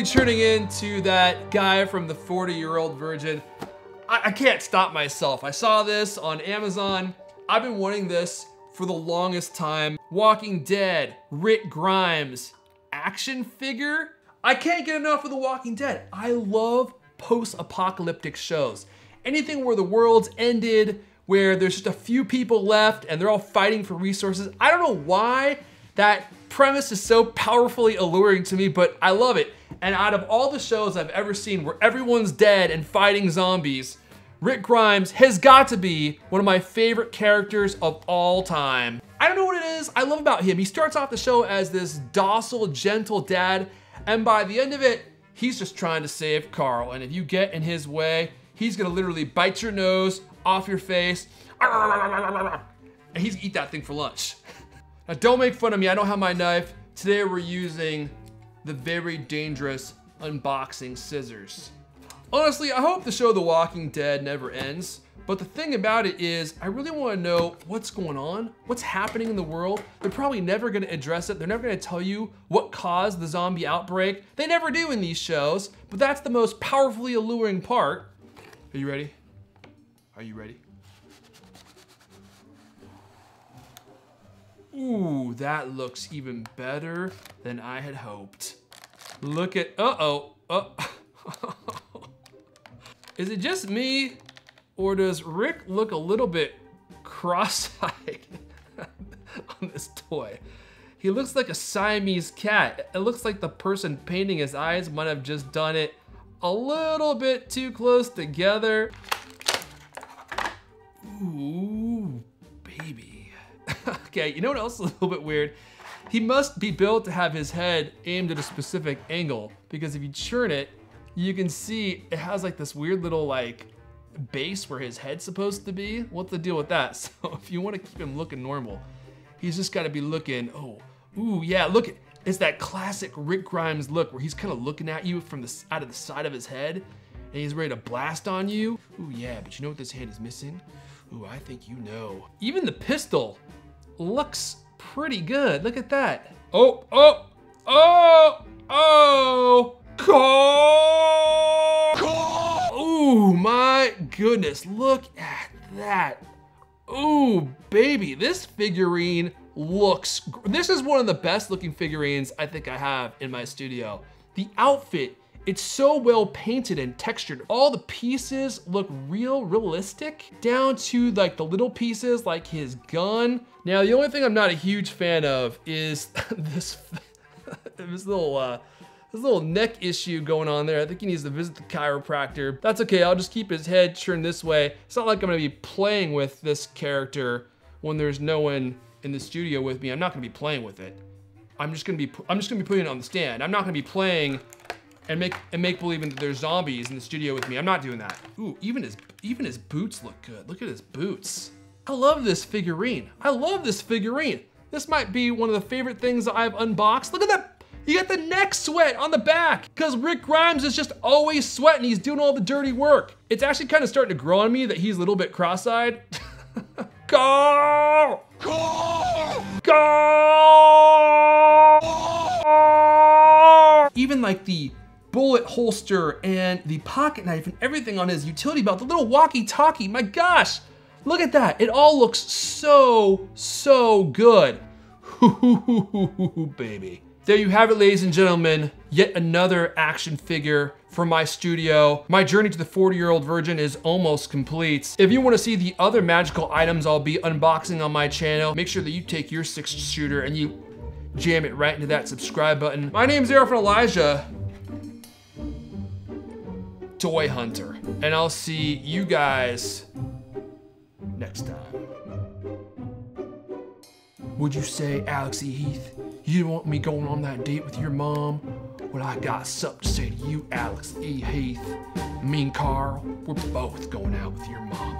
turning into that guy from the 40-year-old virgin. I can't stop myself. I saw this on Amazon. I've been wanting this for the longest time. Walking Dead, Rick Grimes, action figure. I can't get enough of The Walking Dead. I love post-apocalyptic shows. Anything where the world's ended, where there's just a few people left and they're all fighting for resources. I don't know why that premise is so powerfully alluring to me, but I love it. And out of all the shows I've ever seen where everyone's dead and fighting zombies, Rick Grimes has got to be one of my favorite characters of all time. I don't know what it is I love about him. He starts off the show as this docile, gentle dad, and by the end of it, he's just trying to save Carl. And if you get in his way, he's gonna literally bite your nose off your face, and he's gonna eat that thing for lunch. Now don't make fun of me, I don't have my knife. Today we're using the very dangerous unboxing scissors. Honestly, I hope the show The Walking Dead never ends, but the thing about it is, I really wanna know what's going on, what's happening in the world. They're probably never gonna address it. They're never gonna tell you what caused the zombie outbreak. They never do in these shows, but that's the most powerfully alluring part. Are you ready? Are you ready? Ooh, that looks even better than I had hoped. Look at, uh-oh. Is it just me, or does Rick look a little bit cross-eyed on this toy? He looks like a Siamese cat. It looks like the person painting his eyes might have just done it a little bit too close together. Ooh, baby. Okay, you know what else is a little bit weird? He must be built to have his head aimed at a specific angle, because if you turn it, you can see it has like this weird little like base where his head's supposed to be. What's the deal with that? So if you want to keep him looking normal, he's just got to be looking, oh, ooh, yeah, look, it's that classic Rick Grimes look where he's kind of looking at you from out of the side of his head and he's ready to blast on you. Ooh, yeah, but you know what this hand is missing? Ooh, I think you know. Even the pistol looks pretty good. Look at that. Oh, oh, oh, oh. Ooh, my goodness, look at that. Ooh, baby, this figurine looks, this is one of the best looking figurines I think I have in my studio. The outfit, it's so well painted and textured. All the pieces look realistic, down to like the little pieces like his gun. Now, the only thing I'm not a huge fan of is this little neck issue going on there. I think he needs to visit the chiropractor. That's okay, I'll just keep his head turned this way. It's not like I'm gonna be playing with this character when there's no one in the studio with me. I'm not gonna be playing with it. I'm just gonna be putting it on the stand. I'm not gonna be playing and make believing that there's zombies in the studio with me. I'm not doing that. Ooh, even his boots look good. Look at his boots. I love this figurine. I love this figurine. This might be one of the favorite things that I've unboxed. Look at that. You got the neck sweat on the back because Rick Grimes is just always sweating. He's doing all the dirty work. It's actually kind of starting to grow on me that he's a little bit cross-eyed. Go! Go! Go! Even like the bullet holster and the pocket knife and everything on his utility belt, the little walkie-talkie, my gosh, look at that. It all looks so, so good. Baby. There you have it, ladies and gentlemen, yet another action figure from my studio. My journey to the 40-year-old virgin is almost complete. If you want to see the other magical items I'll be unboxing on my channel, make sure that you take your 6 shooter and you jam it right into that subscribe button. My name's Erfon Elijah, Toy Hunter, and I'll see you guys next time. Would you say, Alex E. Heath, you don't want me going on that date with your mom? Well, I got something to say to you, Alex E. Heath. Me and Carl, we're both going out with your mom.